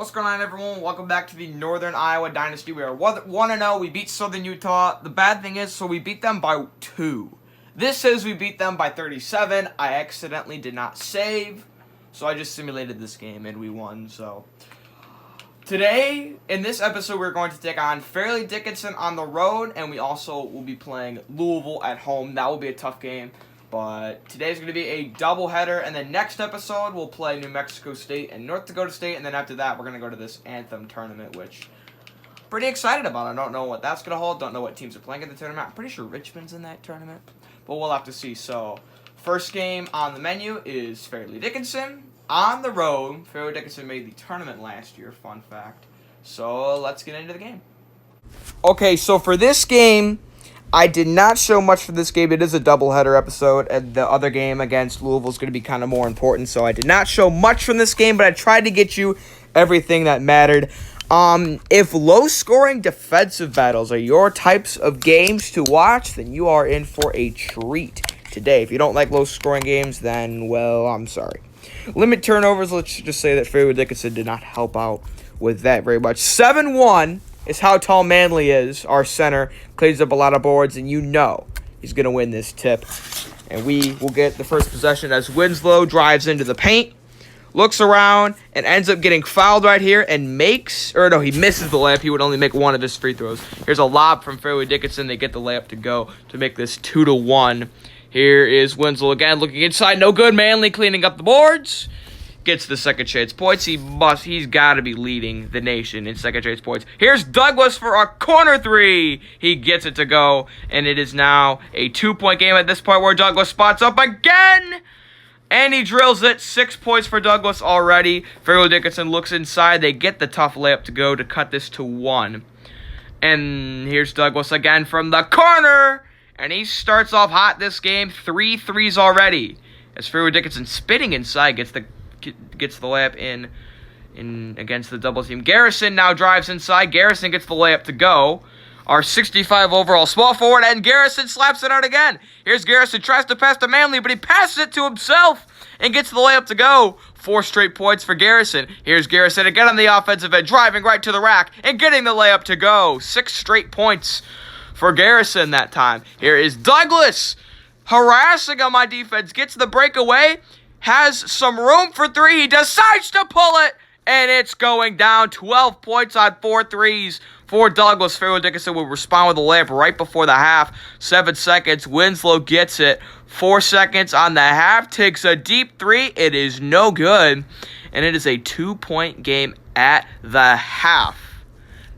What's going on, everyone? Welcome back to the Northern Iowa Dynasty. We are 1-0. We beat Southern Utah. The bad thing is, we beat them by 2. This says we beat them by 37. I accidentally did not save, so I just simulated this game, and we won. So today, in this episode, we're going to take on Fairleigh Dickinson on the road, and we also will be playing Louisville at home. That will be a tough game. But today's going to be a doubleheader, and the next episode we'll play New Mexico State and North Dakota State, and then after that we're going to go to this Anthem tournament, which I'm pretty excited about. I don't know what that's going to hold, don't know what teams are playing in the tournament. I'm pretty sure Richmond's in that tournament, but we'll have to see. So, first game on the menu is Fairleigh Dickinson on the road. Fairleigh Dickinson made the tournament last year, fun fact. So, let's get into the game. Okay, so for this game, I did not show much for this game. It is a doubleheader episode, and the other game against Louisville is going to be kind of more important, so I did not show much from this game, but I tried to get you everything that mattered. If low-scoring defensive battles are your types of games to watch, then you are in for a treat today. If you don't like low-scoring games, then, well, I'm sorry. Limit turnovers, let's just say that Fairleigh Dickinson did not help out with that very much. 7-1. Is how tall Manley is. Our center cleans up a lot of boards, and you know he's going to win this tip. And we will get the first possession as Winslow drives into the paint, looks around, and ends up getting fouled right here and he misses the layup. He would only make one of his free throws. Here's a lob from Fairleigh Dickinson. They get the layup to go to make this 2-1. Here is Winslow again looking inside. No good. Manley cleaning up the boards. Gets the second chance points. He's got to be leading the nation in second chance points. Here's Douglas for a corner three. He gets it to go, and it is now a 2-point game at this point where Douglas spots up again, and he drills it. 6 points for Douglas already. Fairleigh Dickinson looks inside. They get the tough layup to go to cut this to 1. And here's Douglas again from the corner, and he starts off hot this game. 3 threes already. As Fairleigh Dickinson spitting inside gets the layup in against the double team. Garrison now drives inside. Garrison gets the layup to go. Our 65 overall small forward, and Garrison slaps it out again. Here's Garrison, tries to pass to Manley, but he passes it to himself and gets the layup to go. 4 straight points for Garrison. Here's Garrison again on the offensive end, driving right to the rack and getting the layup to go. 6 straight points for Garrison that time. Here is Douglas harassing on my defense, gets the breakaway, has some room for 3. He decides to pull it, and it's going down. 12 points on 4 threes for Douglas. Fairleigh Dickinson will respond with a layup right before the half. 7 seconds. Winslow gets it. 4 seconds on the half. Takes a deep 3. It is no good, and it is a 2-point game at the half.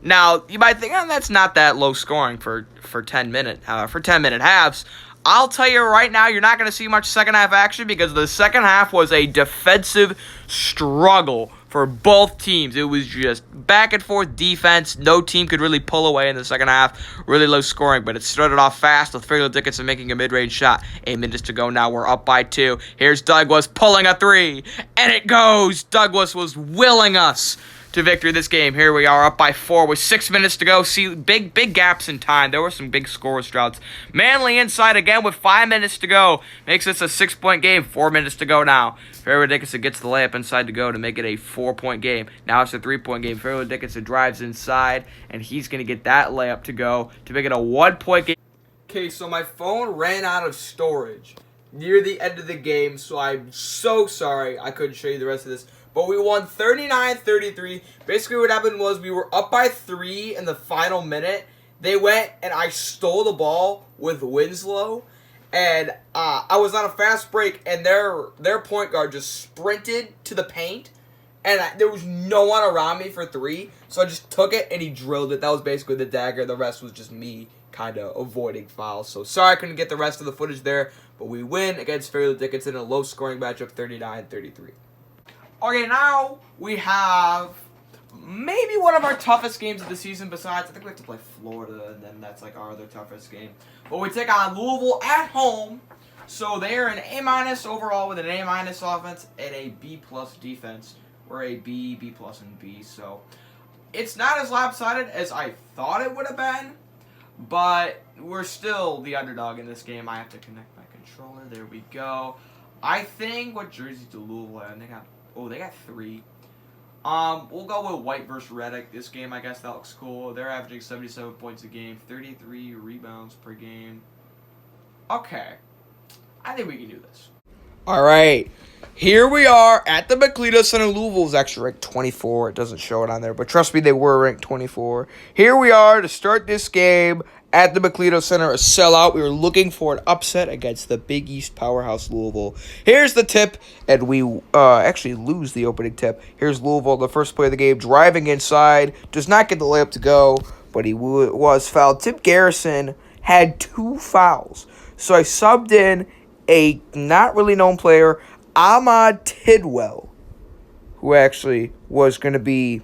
Now, you might think, that's not that low scoring for 10-minute halves. I'll tell you right now, you're not going to see much second half action because the second half was a defensive struggle for both teams. It was just back and forth defense. No team could really pull away in the second half. Really low scoring, but it started off fast with Fairleigh Dickinson making a mid-range shot. 8 minutes to go now. We're up by 2. Here's Douglas pulling a 3, and it goes. Douglas was willing us to victory this game. Here we are up by 4 with 6 minutes to go. See, big gaps in time. There were some big scoreless droughts. Manley inside again with 5 minutes to go. Makes this a 6-point game. 4 minutes to go now. Fairleigh Dickinson gets the layup inside to go to make it a 4-point game. Now it's a 3-point game. Fairleigh Dickinson drives inside, and he's going to get that layup to go to make it a 1-point game. Okay, so my phone ran out of storage near the end of the game, so I'm so sorry I couldn't show you the rest of this. But we won 39-33. Basically what happened was we were up by 3 in the final minute. They went and I stole the ball with Winslow. And I was on a fast break and their point guard just sprinted to the paint. And there was no one around me for 3. So I just took it and he drilled it. That was basically the dagger. The rest was just me kind of avoiding fouls. So sorry I couldn't get the rest of the footage there. But we win against Fairleigh Dickinson in a low-scoring matchup, 39-33. Okay, now we have maybe one of our toughest games of the season besides, I think we have to play Florida, and then that's like our other toughest game. But we take on Louisville at home, so they are an A- overall with an A- offense and a B+ defense. We're a B, B+, and B, so it's not as lopsided as I thought it would have been, but we're still the underdog in this game. I have to connect my controller. There we go. I think, what jersey do Louisville have? They got 3. We'll go with White versus Reddick. This game, I guess that looks cool. They're averaging 77 points a game, 33 rebounds per game. Okay. I think we can do this. All right. Here we are at the McLeod Center. Louisville's actually ranked 24. It doesn't show it on there, but trust me, they were ranked 24. Here we are to start this game at the McLeod Center, a sellout. We were looking for an upset against the Big East powerhouse Louisville. Here's the tip, and we actually lose the opening tip. Here's Louisville, the first play of the game, driving inside. Does not get the layup to go, but he was fouled. Tim Garrison had 2 fouls. So I subbed in a not really known player, Ahmad Tidwell, who actually was going to be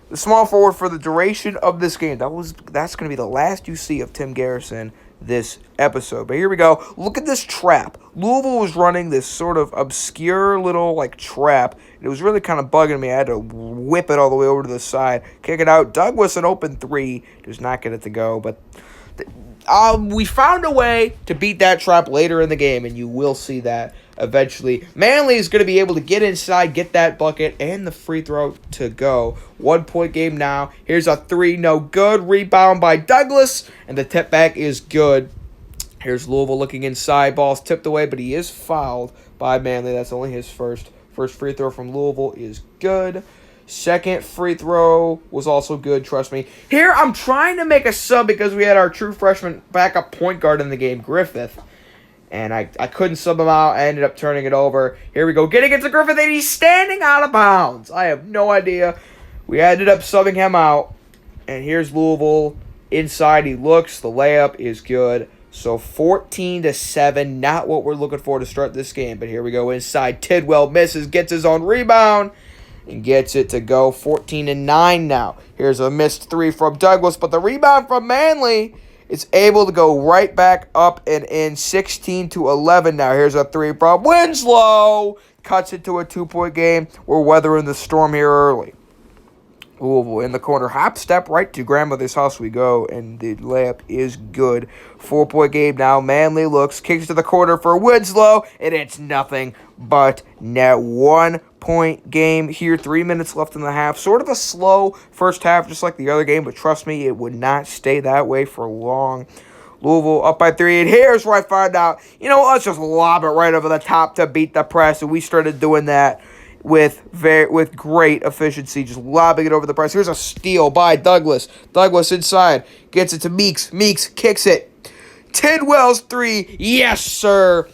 the small forward for the duration of this game. That's going to be the last you see of Tim Garrison this episode. But here we go. Look at this trap. Louisville was running this sort of obscure little trap. It was really kind of bugging me. I had to whip it all the way over to the side, kick it out. Douglas an open 3, does not get it to go, but we found a way to beat that trap later in the game, and you will see that eventually. Manley is going to be able to get inside, get that bucket, and the free throw to go. 1-point game now. Here's a 3, no good. Rebound by Douglas, and the tip back is good. Here's Louisville looking inside. Ball's tipped away, but he is fouled by Manley. That's only his first. First free throw from Louisville is good. Second free throw was also good, trust me. Here, I'm trying to make a sub because we had our true freshman backup point guard in the game, Griffith. And I couldn't sub him out. I ended up turning it over. Here we go. Getting it to Griffith, and he's standing out of bounds. I have no idea. We ended up subbing him out. And here's Louisville. Inside, he looks. The layup is good. So 14-7, not what we're looking for to start this game. But here we go inside. Tidwell misses, gets his own rebound, and gets it to go. 14-9 now. Here's a missed 3 from Douglas, but the rebound from Manley is able to go right back up and in. 16-11 now. Here's a 3 from Winslow. Cuts it to a 2-point game. We're weathering the storm here early. Louisville in the corner. Hop, step right to grandmother's house we go, and the layup is good. 4-point game now. Manley looks, kicks to the corner for Winslow, and it's nothing but net. 1-point game here. 3 minutes left in the half. Sort of a slow first half, just like the other game, but trust me, it would not stay that way for long. Louisville up by 3, and here's where I find out, let's just lob it right over the top to beat the press, and we started doing that with great efficiency, just lobbing it over the press. Here's a steal by Douglas. Douglas inside, gets it to Meeks. Meeks kicks it. Tidwell's 3, yes, sir.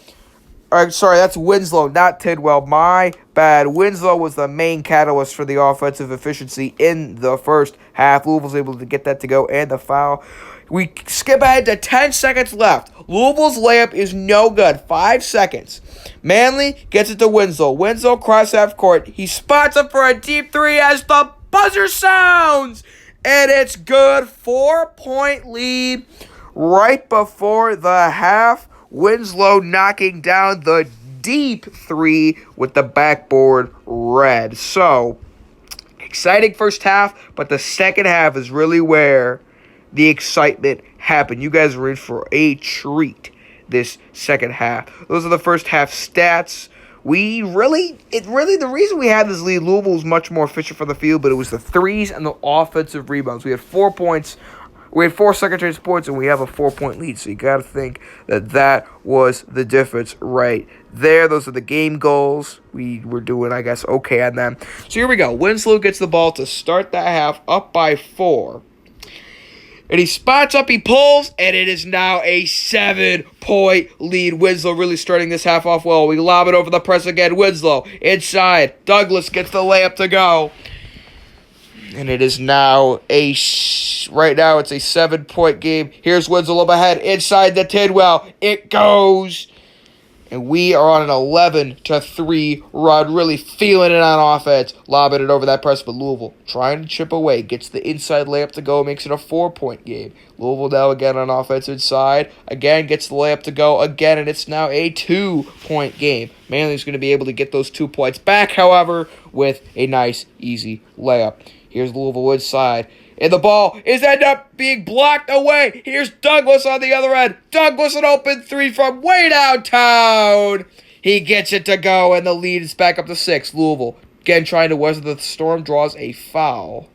Sorry, that's Winslow, not Tidwell. My bad. Winslow was the main catalyst for the offensive efficiency in the first half. Louisville's able to get that to go, and the foul. We skip ahead to 10 seconds left. Louisville's layup is no good. 5 seconds. Manley gets it to Winslow. Winslow cross half court. He spots up for a deep 3 as the buzzer sounds. And it's good. 4-point lead right before the half. Winslow knocking down the deep 3 with the backboard red. So, exciting first half, but the second half is really where the excitement happened. You guys were in for a treat this second half. Those are the first half stats. The reason we had this lead, Louisville was much more efficient from the field, but it was the threes and the offensive rebounds. We had 4 points. We had 4 second chance points, and we have a 4-point lead. So you got to think that was the difference right there. Those are the game goals. We were doing, I guess, okay on them. So here we go. Winslow gets the ball to start that half up by 4. And he spots up, he pulls, and it is now a 7-point lead. Winslow really starting this half off well. We lob it over the press again. Winslow inside. Douglas gets the layup to go. And it is now right now it's a 7-point game. Here's Winslow up ahead. Inside the Tidwell. It goes. And we are on an 11-3 run, really feeling it on offense. Lobbing it over that press, but Louisville trying to chip away. Gets the inside layup to go, makes it a 4-point game. Louisville now again on offense inside. Again, gets the layup to go again, and it's now a 2-point game. Manley's going to be able to get those 2 points back, however, with a nice, easy layup. Here's Louisville inside. And the ball is end up being blocked away. Here's Douglas on the other end. Douglas an open 3 from way downtown. He gets it to go, and the lead is back up to 6. Louisville Again, trying to weather the storm, draws a foul.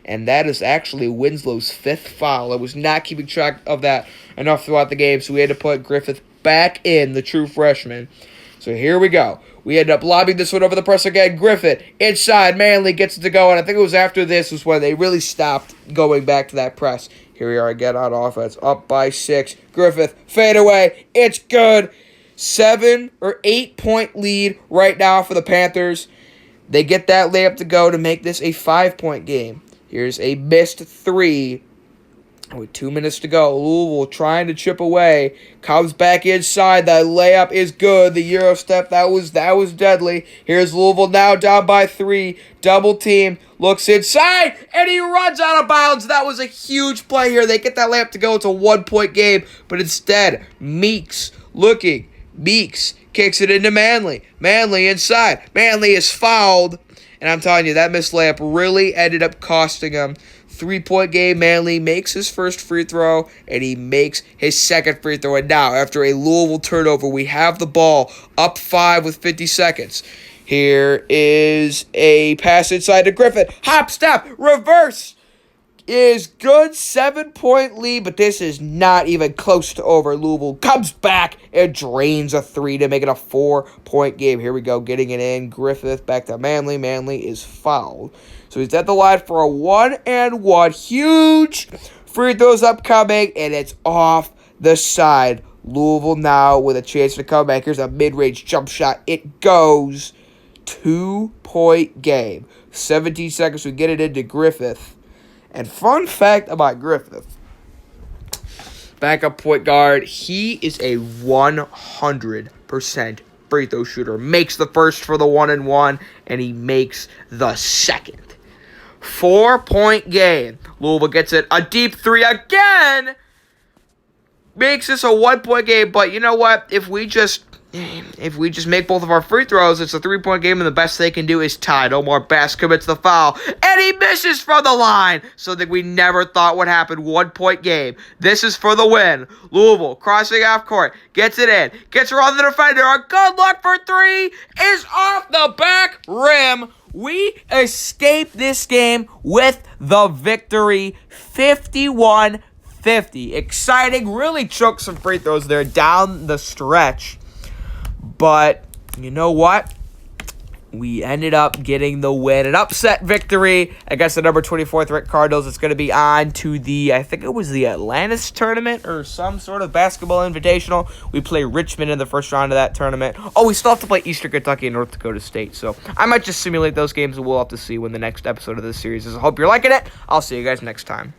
And that is actually Winslow's 5th foul. I was not keeping track of that enough throughout the game, so we had to put Griffith back in, the true freshman. So here we go. We end up lobbing this one over the press again. Griffith, inside, Manley gets it to go, and I think it was after this was when they really stopped going back to that press. Here we are again on offense, up by 6. Griffith, fade away, it's good. 7 or 8 point lead right now for the Panthers. They get that layup to go to make this a 5-point game. Here's a missed 3 with 2 minutes to go. Louisville trying to chip away. Comes back inside. That layup is good. The Euro step, that was deadly. Here's Louisville now down by 3. Double team. Looks inside, and he runs out of bounds. That was a huge play here. They get that layup to go. It's a 1-point game, but instead, Meeks kicks it into Manley. Manley inside. Manley is fouled. And I'm telling you, that missed layup really ended up costing him. 3-point game, Manley makes his first free throw, and he makes his second free throw. And now, after a Louisville turnover, we have the ball up 5 with 50 seconds. Here is a pass inside to Griffith. Hop, step, reverse is good. 7-point lead, but this is not even close to over. Louisville comes back and drains a 3 to make it a 4-point game. Here we go, getting it in. Griffith back to Manley. Manley is fouled. So he's at the line for a 1-and-1. Huge free throws upcoming, and it's off the side. Louisville now with a chance to come back. Here's a mid-range jump shot. It goes. 2-point game. 17 seconds to get it into Griffith. And fun fact about Griffith, backup point guard, he is a 100% free throw shooter. Makes the first for the 1-and-1, and he makes the second. 4-point game. Louisville gets it. A deep 3 again. Makes this a 1-point game, but you know what? If we just make both of our free throws, it's a 3-point game, and the best they can do is tie. Omar Bass commits the foul, and he misses from the line. Something we never thought would happen. 1-point game. This is for the win. Louisville crossing half court, gets it in, gets around the defender. A good look for 3 is off the back rim. We escape this game with the victory, 51-50. Exciting. Really choked some free throws there down the stretch. But you know what? We ended up getting the win. An upset victory against the number 24th ranked Cardinals. It's going to be on to the, I think it was the Atlantis tournament or some sort of basketball invitational. We play Richmond in the first round of that tournament. Oh, we still have to play Eastern Kentucky and North Dakota State. So I might just simulate those games, and we'll have to see when the next episode of this series is. I hope you're liking it. I'll see you guys next time.